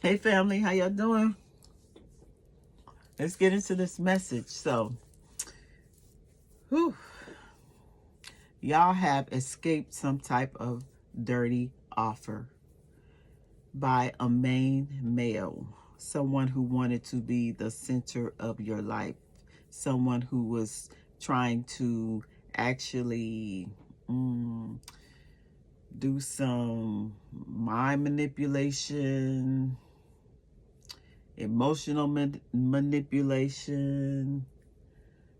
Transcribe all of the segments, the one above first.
Hey family, how y'all doing? Let's get into this message. So, whew, y'all have escaped some type of dirty offer by a main male, someone who wanted to be the center of your life, someone who was trying to actually do some mind manipulation, emotional manipulation,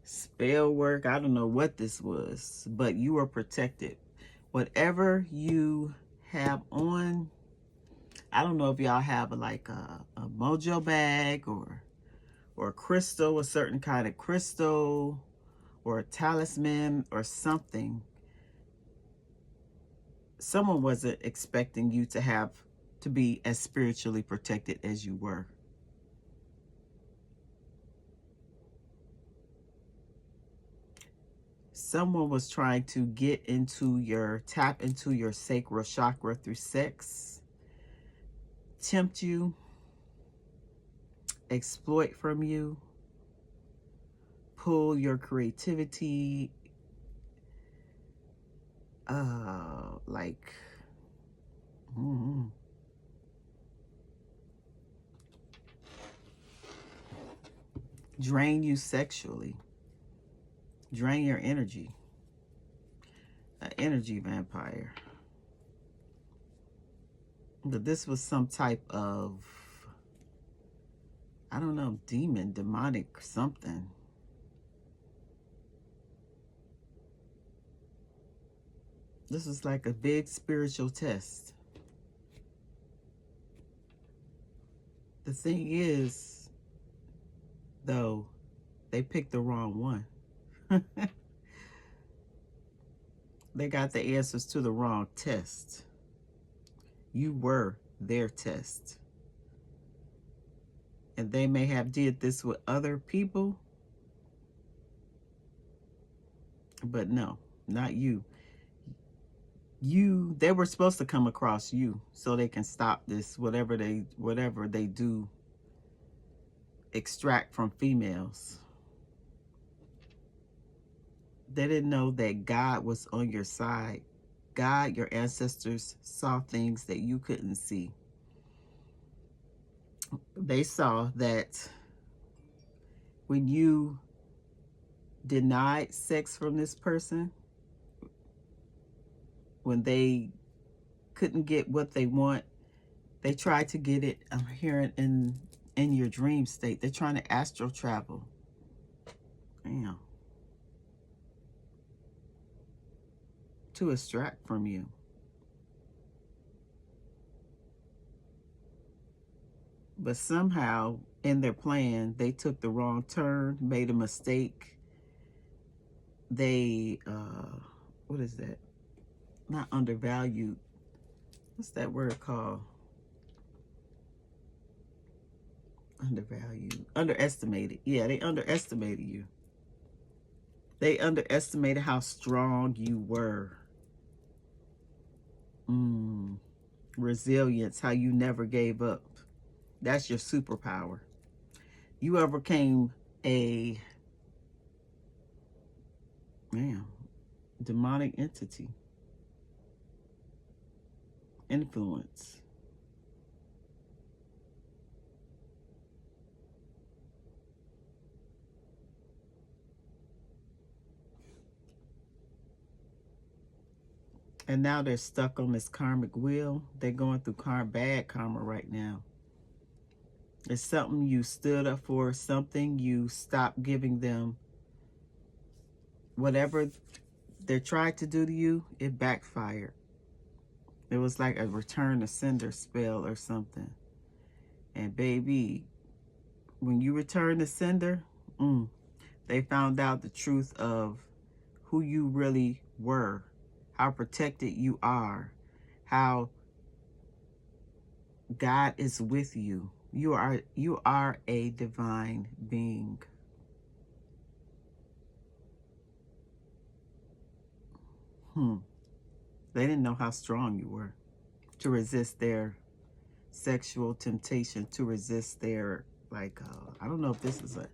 spell work. I don't know what this was, but you are protected. Whatever you have on, I don't know if y'all have like a Mojo bag or a crystal, a certain kind of crystal, or a talisman or something. Someone wasn't expecting you to be as spiritually protected as you were. Someone was trying to tap into your sacral chakra through sex, tempt you, exploit from you, pull your creativity, like, drain you sexually, drain your energy, an energy vampire. But this was some type of, I don't know, demon, demonic something. This is like a big spiritual test. The thing is, though, they picked the wrong one. They got the answers to the wrong test. You were their test. And they may have did this with other people, but no, not you. They were supposed to come across you so they can stop this, whatever they do, extract from females. They didn't know that God was on your side. God, your ancestors, saw things that you couldn't see. They saw that when you denied sex from this person, when they couldn't get what they want, they tried to get it. I'm hearing in your dream state. They're trying to astral travel. Damn. To extract from you. But somehow in their plan, they took the wrong turn, made a mistake. They, what is that? Not undervalued. What's that word called? Undervalued. Underestimated. Yeah, they underestimated you. They underestimated how strong you were. Resilience, how you never gave up. That's your superpower. You overcame a, man, demonic entity. Influence. And now they're stuck on this karmic wheel. They're going through bad karma right now. It's something you stood up for, something you stopped giving them. Whatever they tried to do to you, it backfired. It was like a return to sender spell or something. And baby, when you return to sender, they found out the truth of who you really were, how protected you are, how God is with you. You are a divine being. They didn't know how strong you were to resist their sexual temptation to resist their, like, I don't know if this is a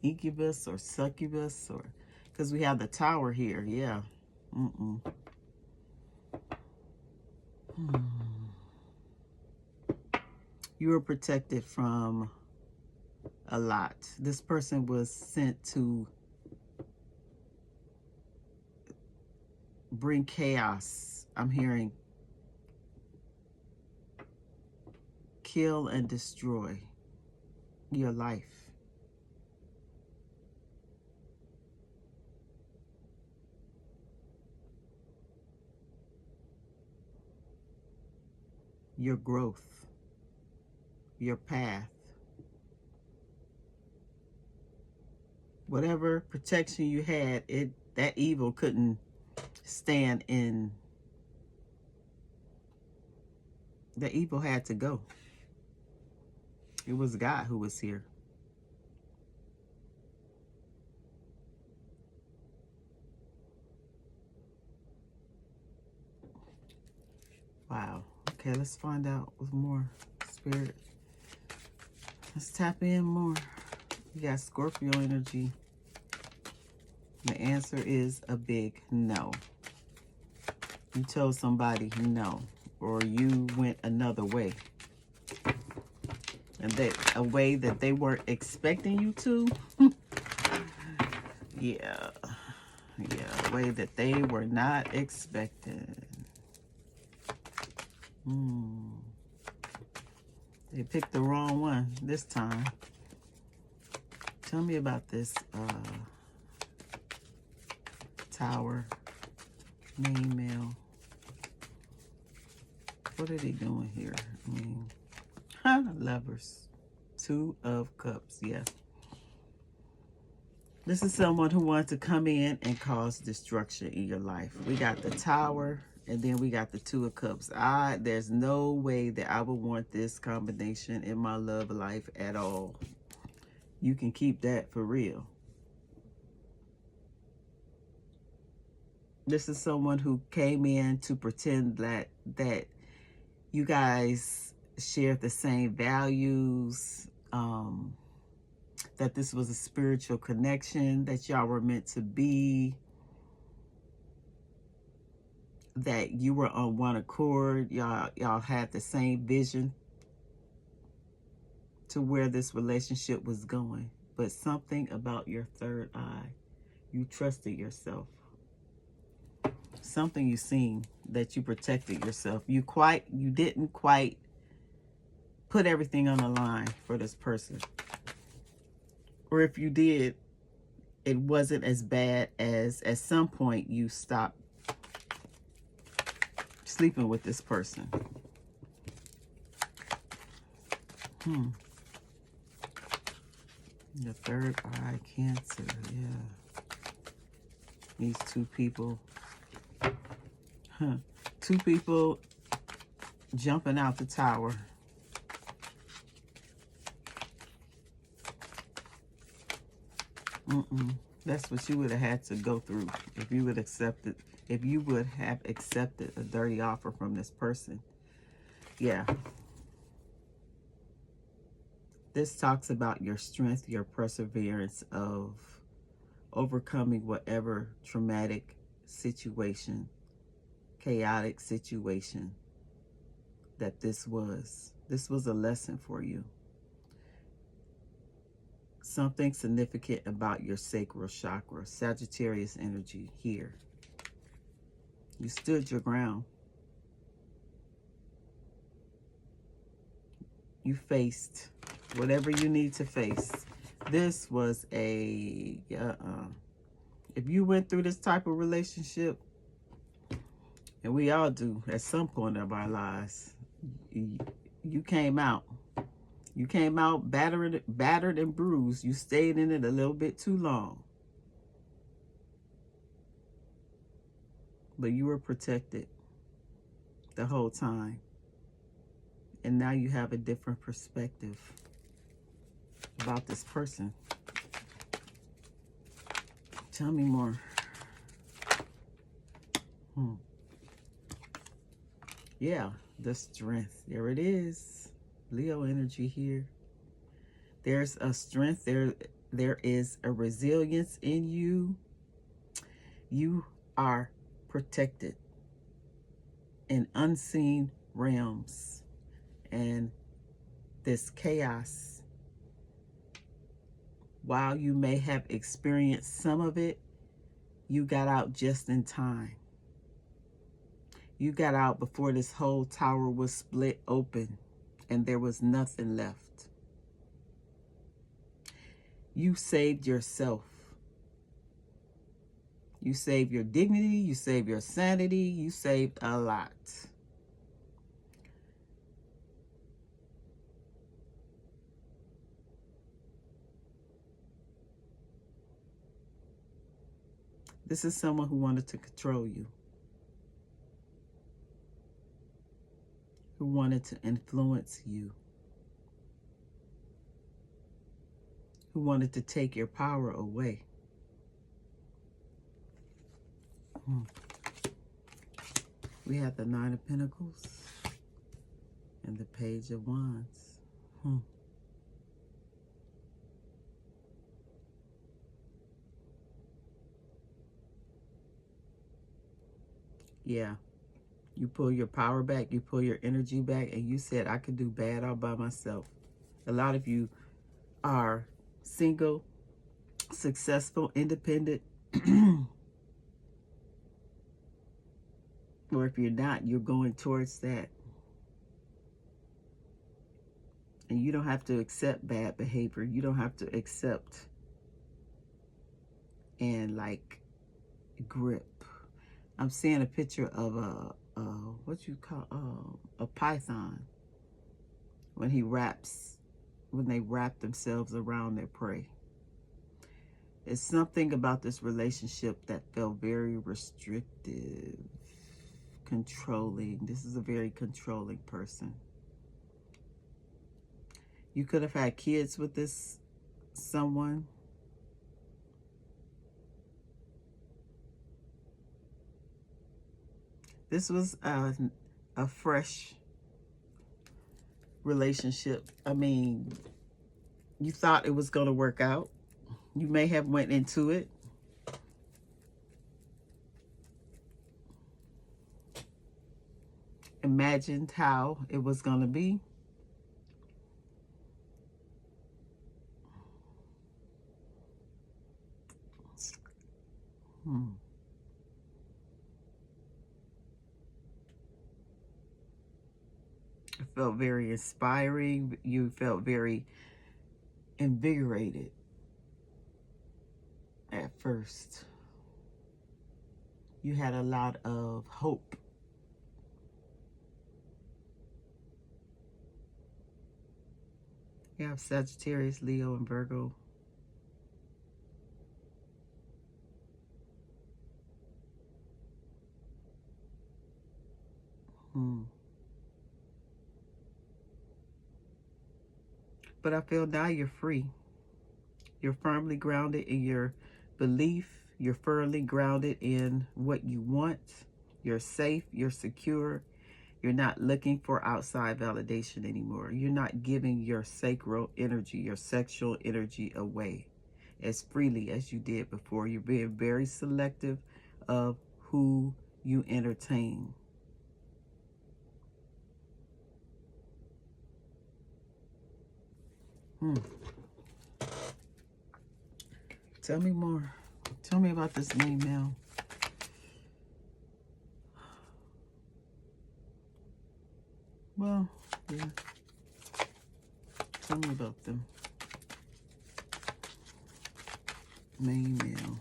incubus or succubus, or because we have the Tower here. Yeah. Hmm. You were protected from a lot. This person was sent to bring chaos. I'm hearing kill and destroy your life. Your growth, your path. Whatever protection you had, that evil couldn't stand in. The evil had to go. It was God who was here. Wow. Okay, let's find out with more, Spirit. Let's tap in more. You got Scorpio energy. The answer is a big no. You told somebody no, or you went another way. And that a way that they weren't expecting you to. Yeah. Yeah, a way that they were not expecting. They picked the wrong one this time. Tell me about this Tower, main male. What are they doing here? I mean, Lovers. 2 of Cups, yeah. This is someone who wants to come in and cause destruction in your life. We got the Tower, and then we got the 2 of Cups. There's no way that I would want this combination in my love life at all. You can keep that for real. This is someone who came in to pretend that you guys shared the same values, that this was a spiritual connection, that y'all were meant to be, that you were on one accord, y'all had the same vision to where this relationship was going. But something about your third eye, you trusted yourself. Something you seen that you protected yourself. You didn't quite put everything on the line for this person. Or if you did, it wasn't as bad as at some point you stopped sleeping with this person. The third eye, Cancer, yeah. These 2 people. 2 people jumping out the Tower. That's what you would have had to go through if you would have accepted a dirty offer from this person. Yeah. This talks about your strength, your perseverance of overcoming whatever traumatic situation, chaotic situation that this was. This was a lesson for you. Something significant about your sacral chakra, Sagittarius energy here. You stood your ground. You faced whatever you need to face. This was a, if you went through this type of relationship, and we all do at some point of our lives, you came out. You came out battered and bruised. You stayed in it a little bit too long. But you were protected the whole time. And now you have a different perspective about this person. Tell me more. Yeah, the strength. There it is. Leo energy here. There's a strength. There is a resilience in you. You are protected in unseen realms. And this chaos, while you may have experienced some of it, you got out just in time. You got out before this whole tower was split open and there was nothing left. You saved yourself. You saved your dignity. You saved your sanity. You saved a lot. This is someone who wanted to control you, who wanted to influence you, who wanted to take your power away. We have the Nine of Pentacles and the Page of Wands. Yeah. You pull your power back, you pull your energy back, and you said, I could do bad all by myself. A lot of you are single, successful, independent. Or if you're not, you're going towards that. And you don't have to accept bad behavior. You don't have to accept and like grip. I'm seeing a picture of a python when they wrap themselves around their prey. It's something about this relationship that felt very restrictive, controlling. This is a very controlling person. You could have had kids with this someone. This was a fresh relationship. I mean, you thought it was going to work out. You may have went into it imagined how it was going to be. It felt very inspiring. You felt very invigorated at first. You had a lot of hope. You have Sagittarius, Leo, and Virgo. But I feel now you're free. You're firmly grounded in your belief. You're firmly grounded in what you want. You're safe. You're secure. You're not looking for outside validation anymore. You're not giving your sacral energy, your sexual energy away as freely as you did before. You're being very selective of who you entertain. Tell me more. Tell me about this main male. Well, yeah. Tell me about them. Main male.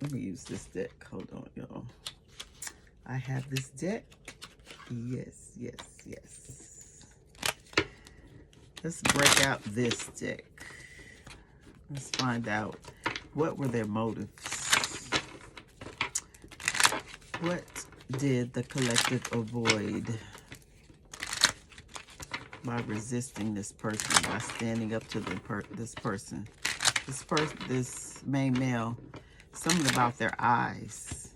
Let me use this deck. Hold on, y'all. I have this deck. Yes, yes, yes. Let's break out this deck. Let's find out what were their motives. What did the collective avoid by resisting this person, by standing up to this person? This main male, something about their eyes.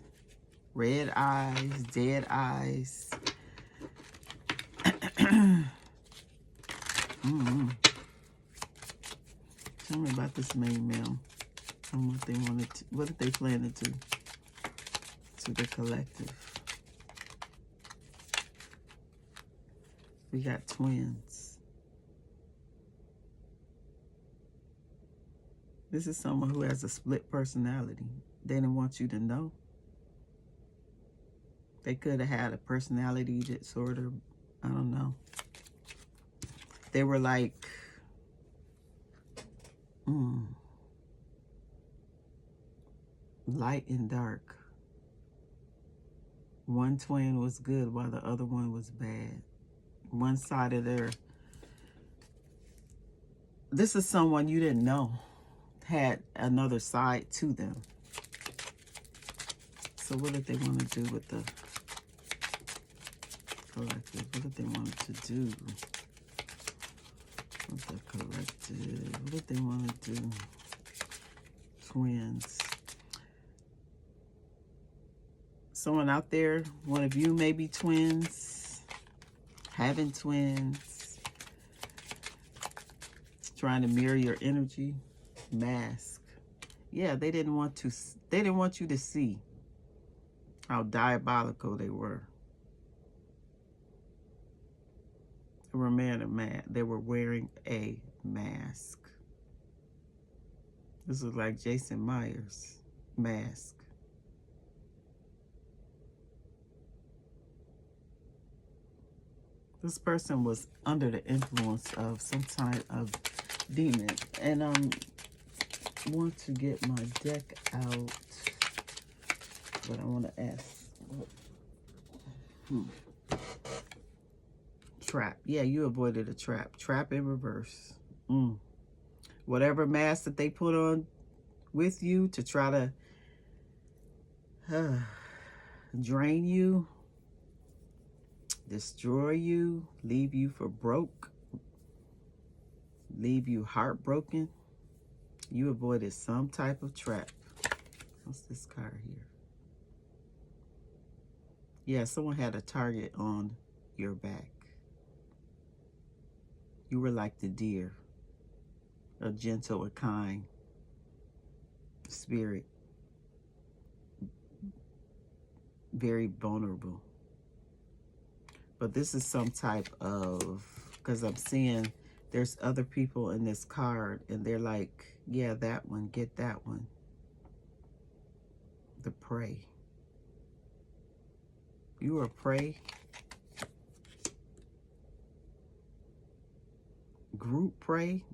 Red eyes, dead eyes. Mm-hmm. Tell me about this main male and what they wanted to, what did they plan to do to the collective. We got twins. This is someone who has a split personality. They didn't want you to know. They could have had a personality disorder. I don't know. They were like, light and dark. One twin was good while the other one was bad. One side of their... This is someone you didn't know had another side to them. So what did they want to do with the collective? What did they want to do with the collective? What did they want to do? Twins. Someone out there, one of you may be twins, having twins, trying to mirror your energy. Mask. Yeah, they didn't want you to see how diabolical they were. They were they were wearing a mask. This was like Jason Myers' mask. This person was under the influence of some type of demon. And want to get my deck out, but I want to ask. Trap. Yeah, you avoided a trap. Trap in reverse. Whatever mask that they put on with you to try to drain you, destroy you, leave you for broke, leave you heartbroken. You avoided some type of trap. What's this card here? Yeah, someone had a target on your back. You were like the deer, a gentle and kind spirit, very vulnerable. But this is some type of, because I'm seeing there's other people in this card and they're like, yeah, that one, get that one. The prey. You are prey. Group prey.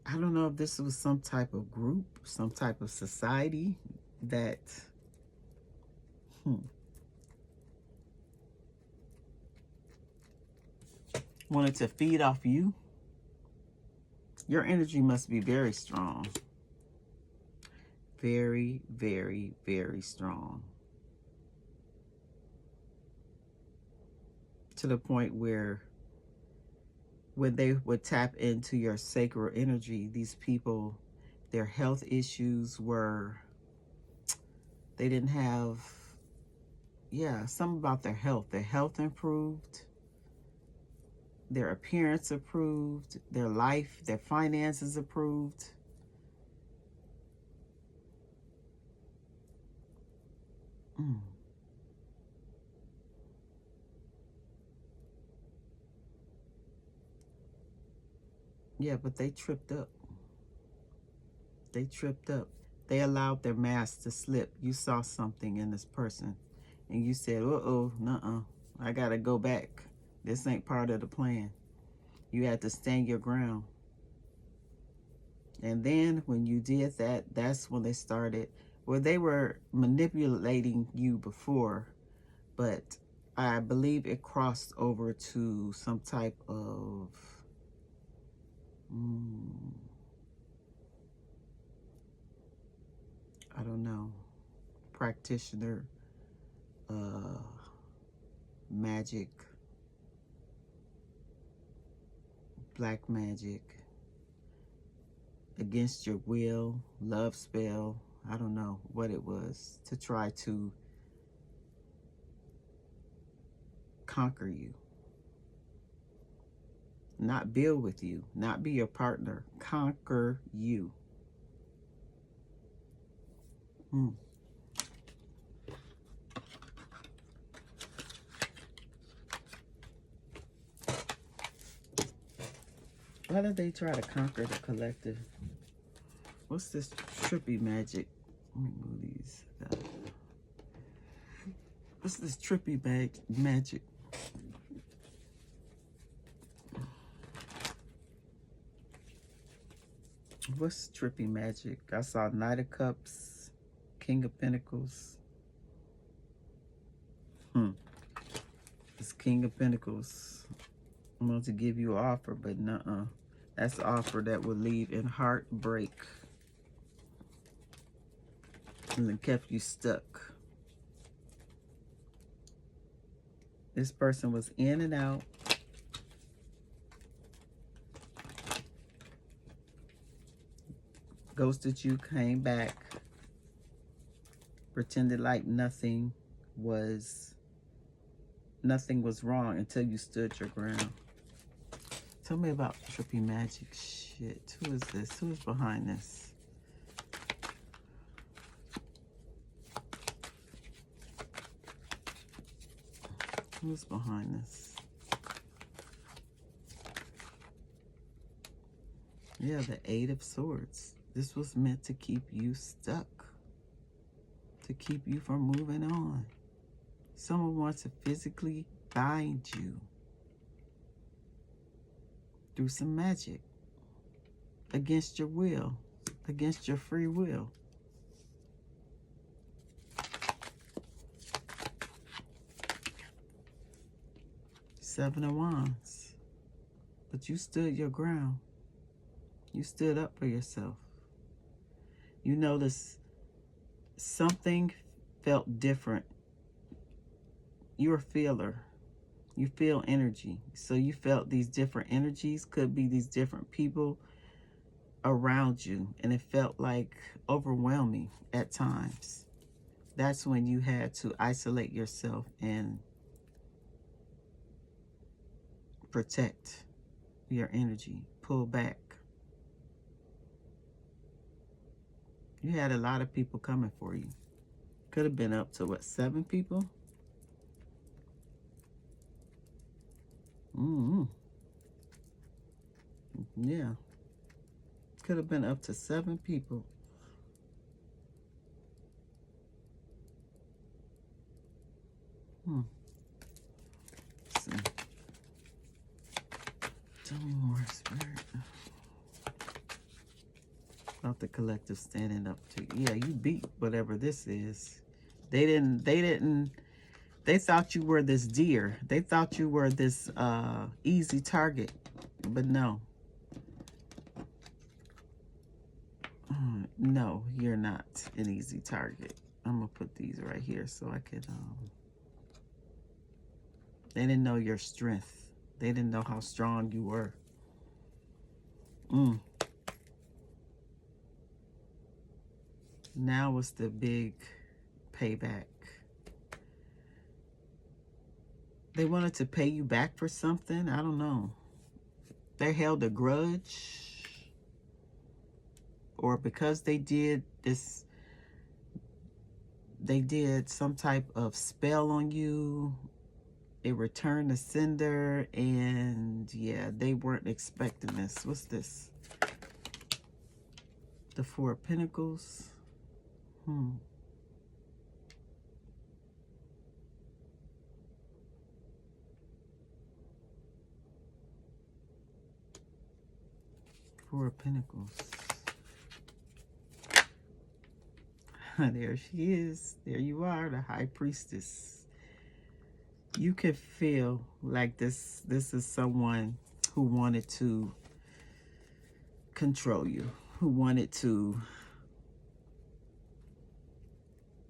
I don't know if this was some type of group, some type of society that wanted to feed off you. Your energy must be very strong. Very, very, very strong. To the point where when they would tap into your sacred energy, these people, their health issues were, they didn't have, something about their health. Their health improved. Their appearance improved. Their life, their finances improved. Yeah, but they tripped up. They tripped up. They allowed their mask to slip. You saw something in this person and you said, uh-oh, nuh-uh, I gotta go back. This ain't part of the plan. You had to stand your ground. And then when you did that, that's when they started, well, they were manipulating you before, but I believe it crossed over to some type of, I don't know, practitioner, magic, black magic, against your will, love spell. I don't know what it was, to try to conquer you. not build with you, not be your partner. Conquer you. Hmm. Why did they try to conquer the collective? What's this trippy magic? Let me move these. What's this trippy magic? What's trippy magic? I saw Knight of Cups, King of Pentacles. It's King of Pentacles. I'm going to give you an offer, but nuh-uh. That's an offer that will leave in heartbreak. And it kept you stuck. This person was in and out. Ghosted you, came back. Pretended like nothing was wrong until you stood your ground. Tell me about trippy magic shit. Who is this? Who is behind this? Who's behind this? Yeah, the Eight of Swords. This was meant to keep you stuck. To keep you from moving on. Someone wants to physically bind you through some magic. Against your will. Against your free will. Seven of Wands. But you stood your ground. You stood up for yourself. You noticed something felt different. You're a feeler. You feel energy. So you felt these different energies. Could be these different people around you. And it felt like overwhelming at times. That's when you had to isolate yourself and protect your energy. Pull back. You had a lot of people coming for you. Could have been up to, what, 7 people? Yeah. Could have been up to 7 people. Let's see. Tell me more, Spirit. About the collective standing up to you. Yeah, you beat whatever this is. They thought you were this deer. They thought you were this easy target. But no. No, you're not an easy target. I'm going to put these right here so I can... They didn't know your strength. They didn't know how strong you were. Now what's the big payback? They wanted to pay you back for something? I don't know. They held a grudge. Or because they did this, they did some type of spell on you. It returned the sender. And yeah, they weren't expecting this. What's this? The Four of Pentacles. Four of Pentacles. There she is. There you are, the High Priestess. You could feel like this is someone who wanted to control you, who wanted to...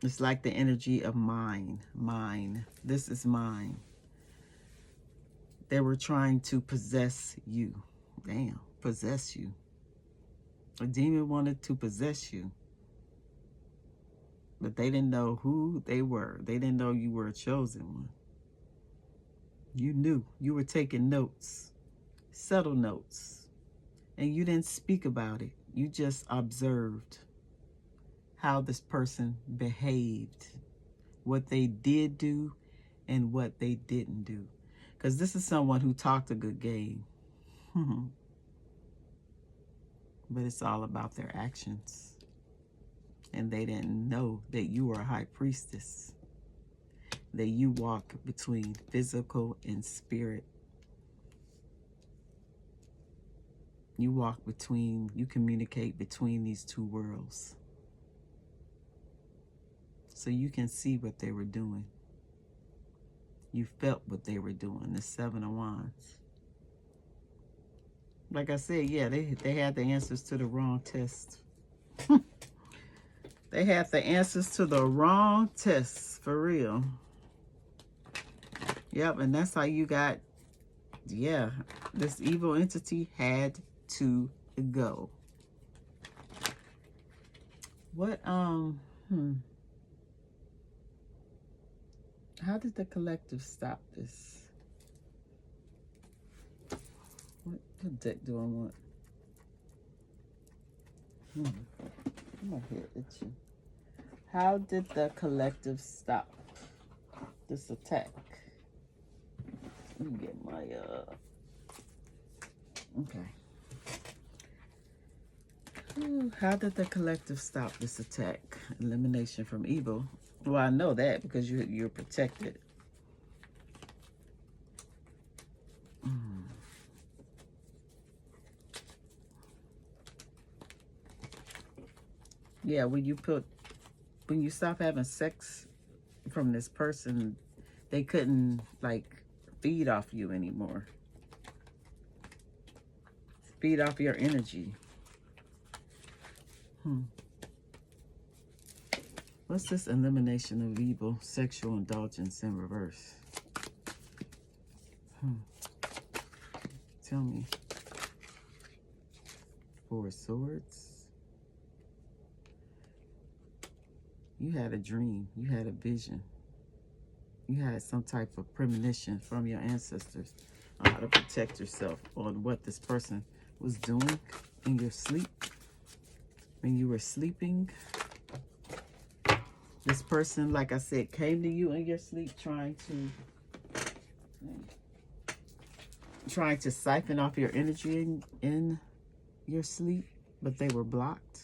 It's like the energy of mine. This is mine. They were trying to possess you. Damn, possess you. A demon wanted to possess you. But they didn't know who they were. They didn't know you were a chosen one. You knew. You were taking notes. subtle notes. And you didn't speak about it. You just observed how this person behaved, what they did do and what they didn't do. Because this is someone who talked a good game. But it's all about their actions. And they didn't know that you were a high priestess. That you walk between physical and spirit. You walk between, you communicate between these two worlds. So you can see what they were doing. You felt what they were doing, the Seven of Wands. Like I said, yeah, they had the answers to the wrong test. They had the answers to the wrong tests, for real. Yep, and that's how you got, yeah, this evil entity had to go. What, how did the collective stop this? What deck do I want? My head itching. How did the collective stop this attack? Let me get my, okay. How did the collective stop this attack? Elimination from evil. Well, I know that because you're protected. Yeah, when you stop having sex from this person, they couldn't like feed off you anymore. Feed off your energy. What's this elimination of evil, sexual indulgence in reverse? Tell me. Four of Swords. You had a dream. You had a vision. You had some type of premonition from your ancestors on how to protect yourself, on what this person was doing in your sleep. When you were sleeping, this person, like I said, came to you in your sleep trying to siphon off your energy in your sleep, but they were blocked.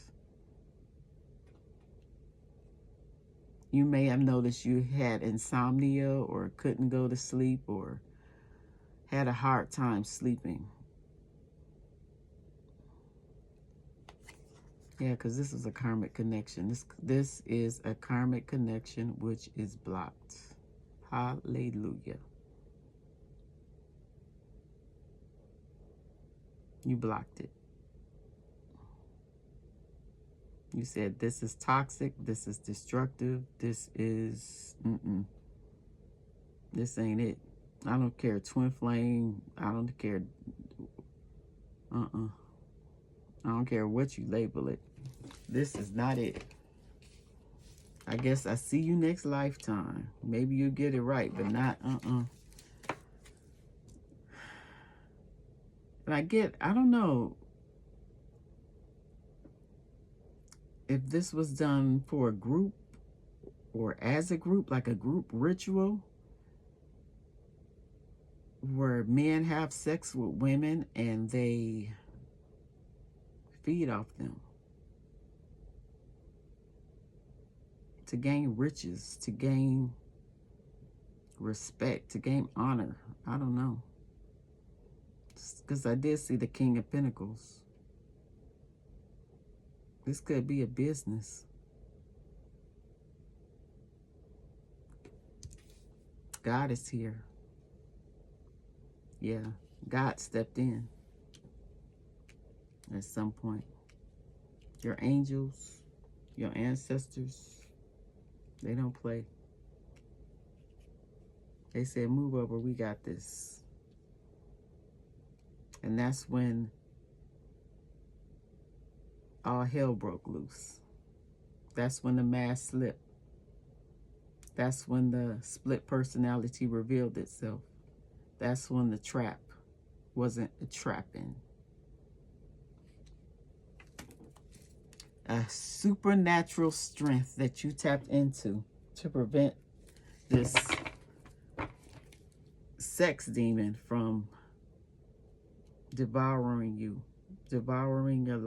You may have noticed you had insomnia or couldn't go to sleep or had a hard time sleeping. Yeah, because this is a karmic connection. This is a karmic connection which is blocked. Hallelujah. You blocked it. You said, this is toxic, this is destructive, this is, this ain't it. I don't care, twin flame, I don't care, I don't care what you label it. This is not it. I guess I see you next lifetime. Maybe you'll get it right, but not, And I don't know if this was done for a group or as a group, like a group ritual where men have sex with women and they feed off them to gain riches, to gain respect, to gain honor. I don't know. Because I did see the King of Pentacles. This could be a business. God is here. Yeah, God stepped in at some point. Your angels, your ancestors, they don't play. They said, move over, we got this. And that's when all hell broke loose. That's when the mask slipped. That's when the split personality revealed itself. That's when the trap wasn't a trapping. A supernatural strength that you tapped into to prevent this sex demon from devouring you, devouring your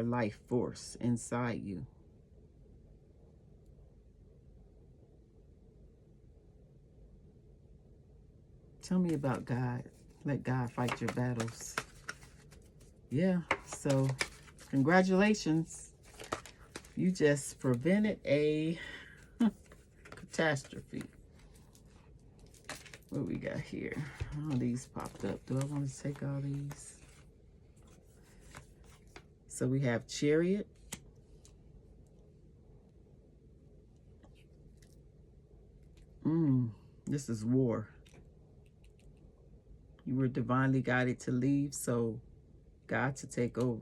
life force inside you. Tell me about God. Let God fight your battles. Yeah, so congratulations. You just prevented a catastrophe. What we got here? Oh, these popped up. Do I want to take all these? So we have Chariot. This is war. You were divinely guided to leave, so God to take over.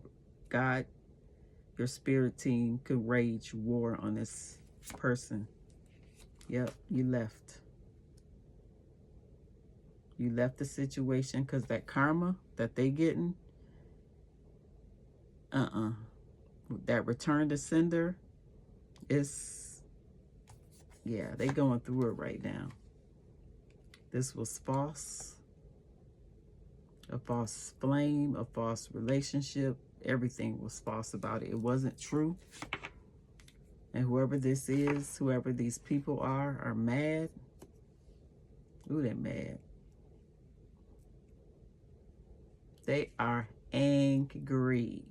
God, your spirit team could wage war on this person. Yep, you left. You left the situation because that karma that they getting, that return to sender is, yeah, they going through it right now. This was false. A false flame, a false relationship. Everything was false about it. It wasn't true. And whoever this is, whoever these people are mad. Ooh, they're mad. They are angry.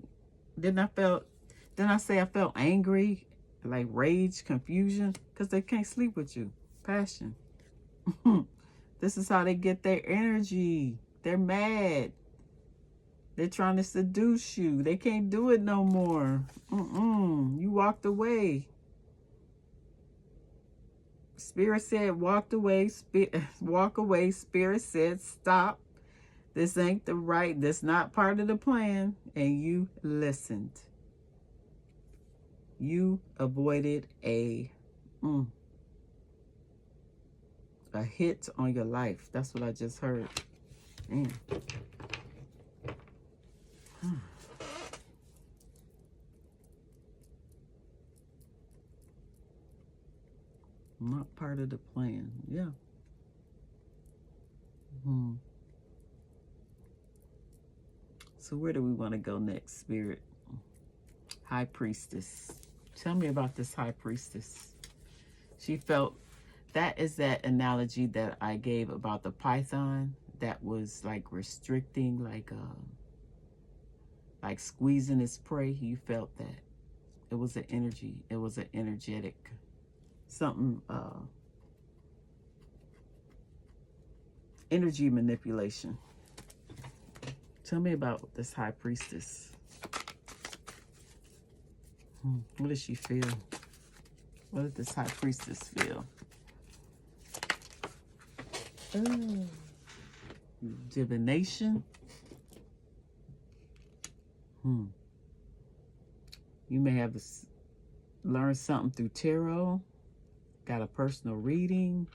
Didn't I say I felt angry? Like rage, confusion? Because they can't sleep with you. Passion. This is how they get their energy. They're mad. They're trying to seduce you. They can't do it no more. You walked away. Spirit said walked away. Walk away. Spirit said stop. This ain't the right. This not part of the plan. And you listened. You avoided a hit on your life. That's what I just heard. Not part of the plan. Yeah. So where do we want to go next, Spirit? High Priestess. Tell me about this High Priestess. She felt, that is that analogy that I gave about the python that was like restricting, like squeezing its prey. You felt that. It was an energy. It was an energetic something, energy manipulation. Tell me about this High Priestess. What does she feel? What did this High Priestess feel? Divination. You may have learned something through tarot. Got a personal reading.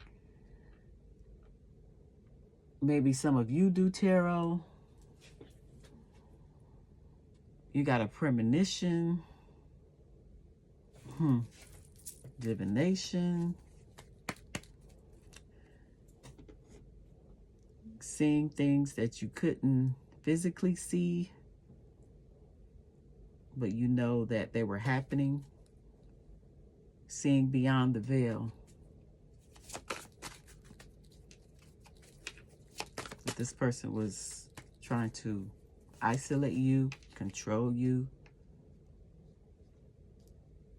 Maybe some of you do tarot. You got a premonition. Divination. Seeing things that you couldn't physically see, but you know that they were happening. Seeing beyond the veil. But this person was trying to isolate you, control you.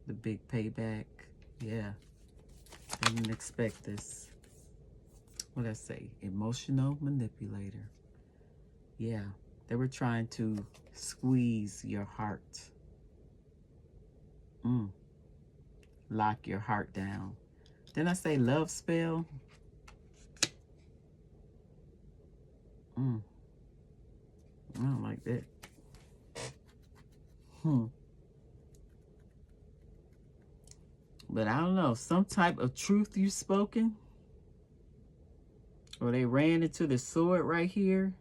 The big payback. Yeah. I didn't expect this. What did I say? Emotional manipulator. Yeah. They were trying to squeeze your heart. Lock your heart down. Didn't I say love spell? I don't like that. But I don't know. Some type of truth you've spoken. Or they ran into the sword right here.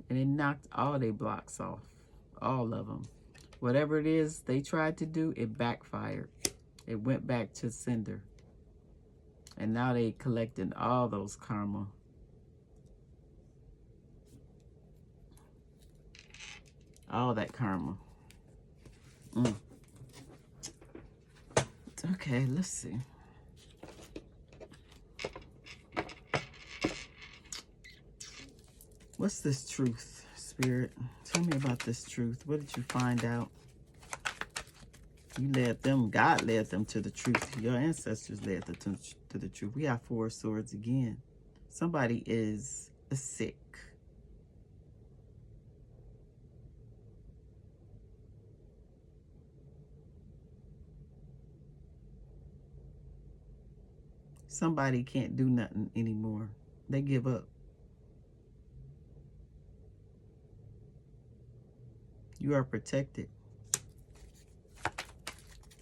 And it knocked all their blocks off. All of them. Whatever it is they tried to do, it backfired. It went back to sender. And now they collecting all those karma. All that karma. Okay, let's see. What's this truth, Spirit? Tell me about this truth. What did you find out? You led them, God led them to the truth. Your ancestors led them to the truth. We have 4 swords again. Somebody is sick. Somebody can't do nothing anymore. They give up. You are protected.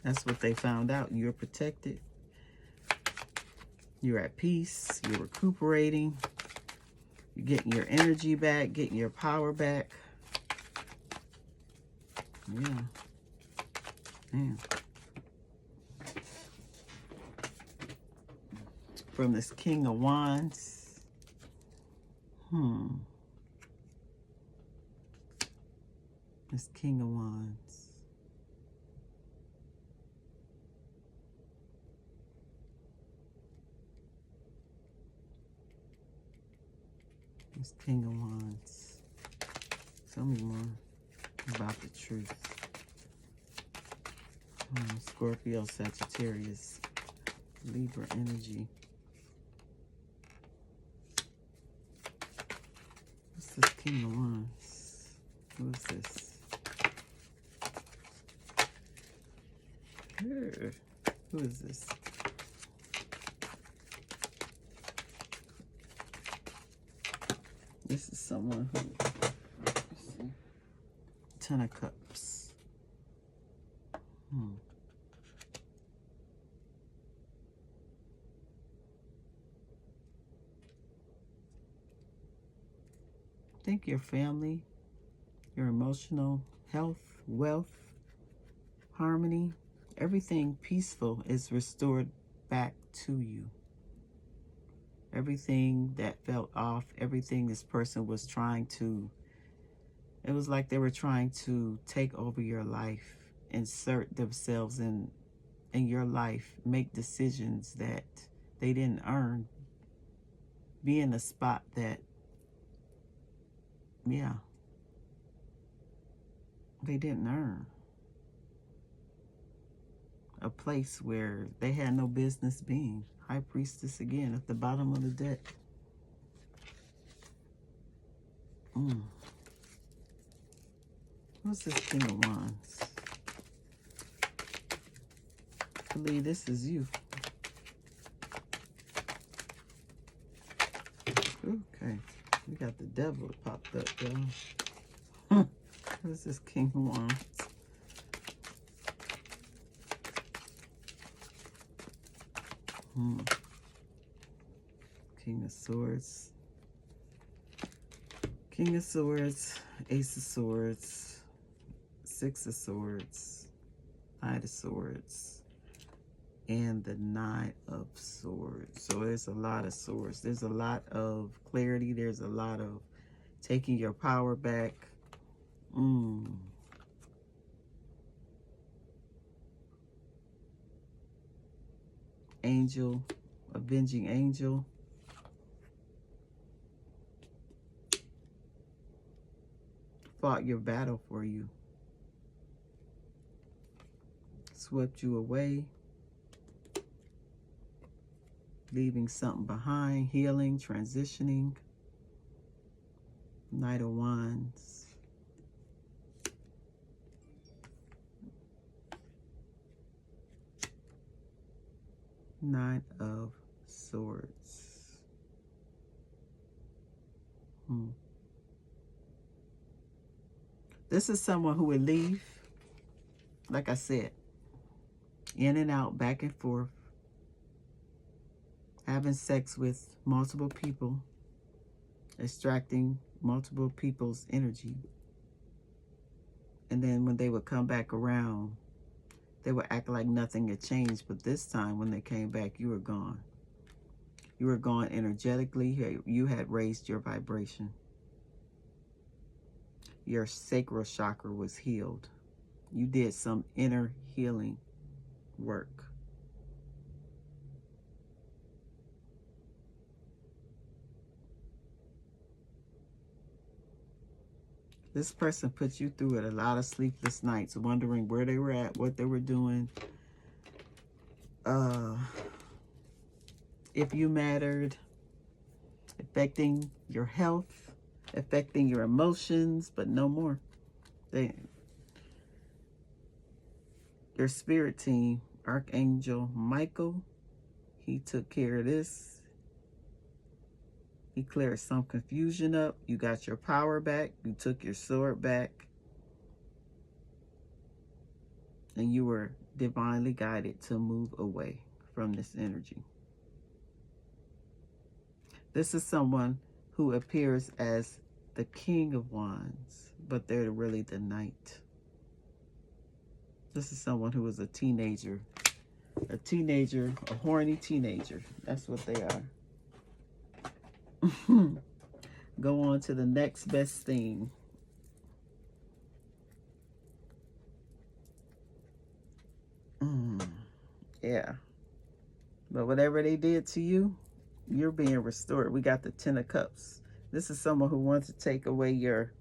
That's what they found out. You're protected. You're at peace. You're recuperating. You're getting your energy back, getting your power back. Yeah. Man. From this King of Wands. This King of Wands. This King of Wands. Tell me more about the truth. Scorpio, Sagittarius, Libra energy. What's this King of Wands? Who is this? Who is this? This is someone who, let's see, 10 of Cups. I think your family, your emotional health, wealth, harmony, everything peaceful is restored back to you. Everything that felt off, everything this person was trying to, it was like they were trying to take over your life, insert themselves in your life, make decisions that they didn't earn, be in a spot that, yeah, they didn't earn. A place where they had no business being. High Priestess again at the bottom of the deck. What's this King of Wands? I believe this is you. Okay. We got the devil that popped up, y'all. What's this King of Wands? King of Swords. King of Swords, Ace of Swords, 6 of Swords, Knight of Swords, and the 9 of Swords. So there's a lot of swords. There's a lot of clarity. There's a lot of taking your power back. Angel, avenging angel. Fought your battle for you. Swept you away. Leaving something behind. Healing, transitioning. Knight of Wands. Nine of Swords. This is someone who would leave, like I said, in and out, back and forth. having sex with multiple people, extracting multiple people's energy. And then when they would come back around, they would act like nothing had changed. But this time when they came back, you were gone. You were gone energetically. You had raised your vibration. Your sacral chakra was healed. You did some inner healing work. This person put you through it a lot of sleepless nights, wondering where they were at, what they were doing, if you mattered, affecting your health, affecting your emotions, but no more. Your spirit team, Archangel Michael, he took care of this. He cleared some confusion up. You got your power back. You took your sword back. And you were divinely guided to move away from this energy. This is someone who appears as the King of Wands, but they're really the Knight. This is someone who is a teenager. A teenager, a horny teenager. That's what they are. Go on to the next best thing. Yeah. But whatever they did to you, you're being restored. We got the 10 of Cups. This is someone who wants to take away your,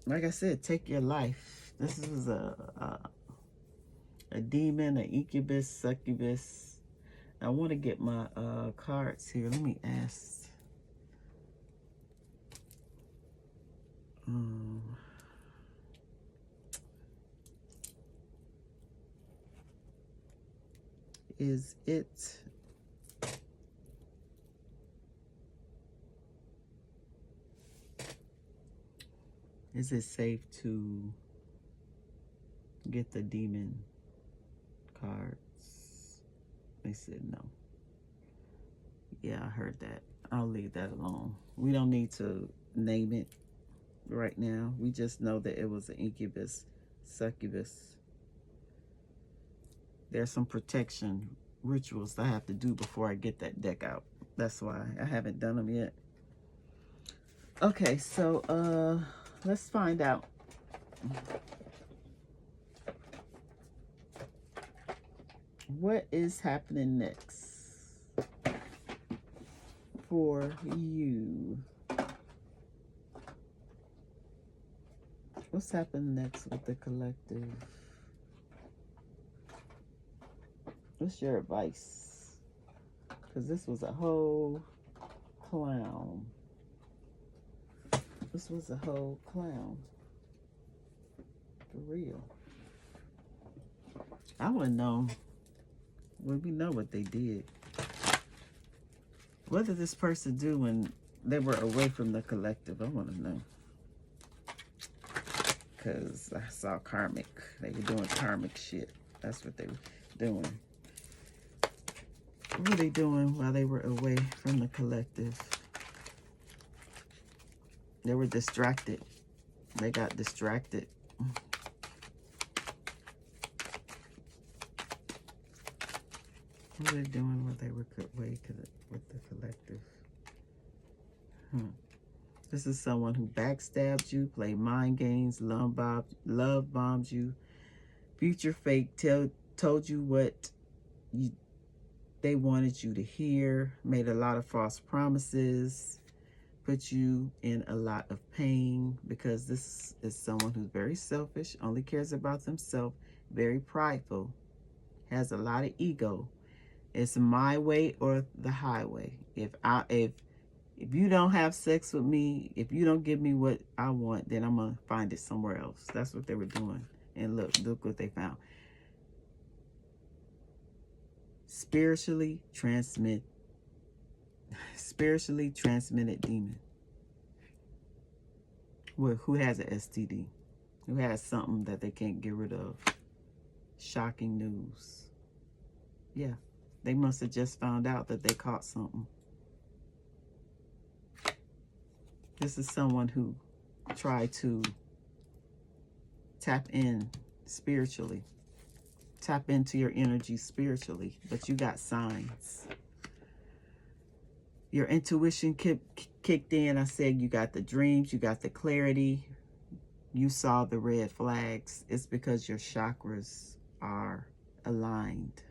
like I said, take your life. This is a demon, an incubus, succubus. I want to get my cards here. Let me ask. Is it safe to get the demon cards? They said no. Yeah, I heard that. I'll leave that alone. We don't need to name it right now. We just know that it was an incubus, succubus. There's some protection rituals I have to do before I get that deck out. That's why I haven't done them yet. Okay, so let's find out. What is happening next for you? What's happening next with the collective? What's your advice? Because this was a whole clown. This was a whole clown. For real. I want to know. Well, we know what they did. What did this person do when they were away from the collective? I want to know. Because I saw karmic. They were doing karmic shit. That's what they were doing. What were they doing while they were away from the collective? They were distracted. They got distracted. What were they doing while they were away with the collective? This is someone who backstabbed you, played mind games, love bombed you, future fake, told you what they wanted you to hear, made a lot of false promises, put you in a lot of pain, because this is someone who's very selfish, only cares about themselves, very prideful, has a lot of ego. It's my way or the highway. If you don't have sex with me, if you don't give me what I want, then I'm gonna find it somewhere else. That's what they were doing. And look what they found. Spiritually transmitted demon. Who has an STD, who has something that they can't get rid of. Shocking news. Yeah, They must have just found out that they caught something. This is someone who tried to tap in spiritually. Tap into your energy spiritually, but you got signs. Your intuition kicked in. I said you got the dreams, you got the clarity. You saw the red flags. It's because your chakras are aligned.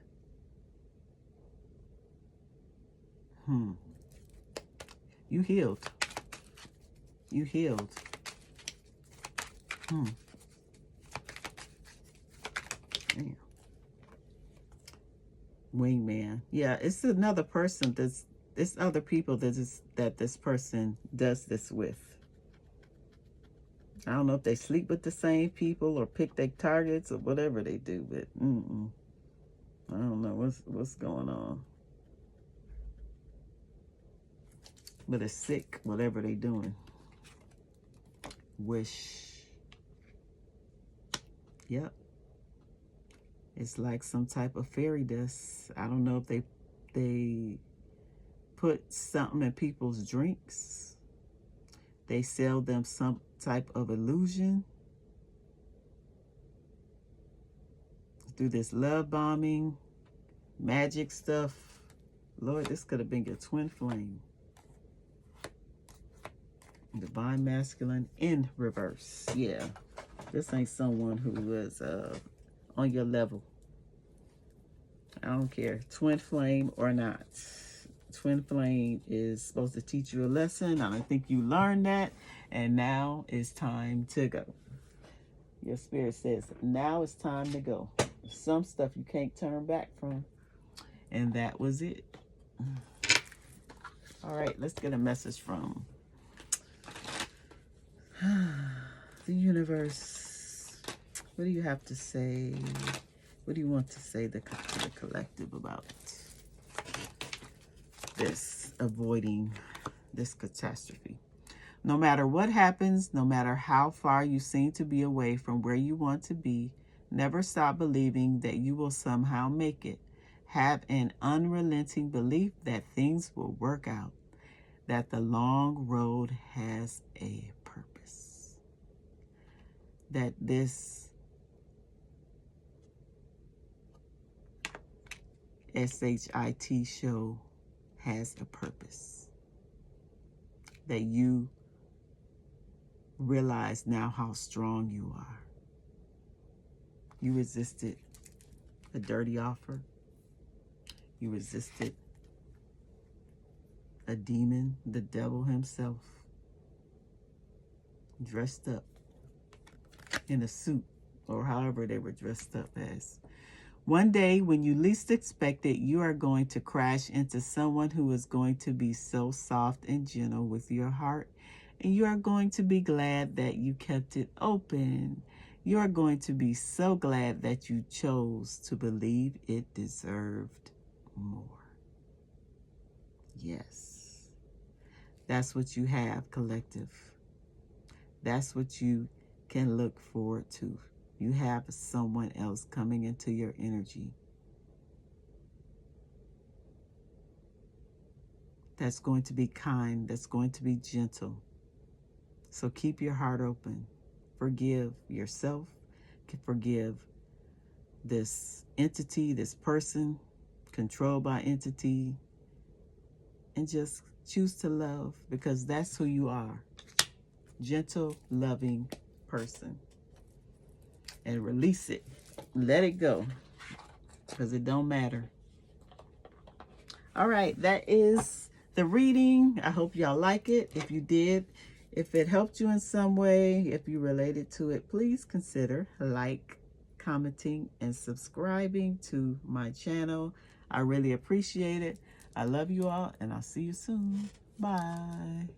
You healed. You healed. Damn. Wingman. Yeah, it's another person it's other people that this person does this with. I don't know if they sleep with the same people or pick their targets or whatever they do, but I don't know what's going on. But it's sick, whatever they doing. Wish. Yep. It's like some type of fairy dust. I don't know if they put something in people's drinks. They sell them some type of illusion through this love bombing, magic stuff. Lord, this could have been your twin flame. Divine masculine in reverse. Yeah, this ain't someone who was on your level. I don't care, twin flame or not. Twin flame is supposed to teach you a lesson. I don't think you learned that, and now it's time to go. Your spirit says now it's time to go. Some stuff you can't turn back from, and that was it. All right, let's get a message from the universe. What do you have to say? What do you want to say to the collective about this, avoiding this catastrophe? No matter what happens, no matter how far you seem to be away from where you want to be, never stop believing that you will somehow make it. Have an unrelenting belief that things will work out, that the long road has a purpose, that this SHIT show has a purpose, that you realize now how strong you are. You resisted a dirty offer. You resisted a demon, the devil himself, dressed up in a suit, or however they were dressed up as. One day, when you least expect it, you are going to crash into someone who is going to be so soft and gentle with your heart, and you are going to be glad that you kept it open. You are going to be so glad that you chose to believe it deserved more. Yes. That's what you have, collective. That's what you can look forward to. You have someone else coming into your energy that's going to be kind, that's going to be gentle. So keep your heart open. Forgive yourself. Forgive this entity, this person controlled by entity, and just choose to love, because that's who you are. Gentle, loving person. And release it. Let it go, because it don't matter. All right, that is the reading. I hope y'all like it. If you did, if it helped you in some way, if you related to it, please consider like, commenting, and subscribing to my channel. I really appreciate it. I love you all, and I'll see you soon. Bye.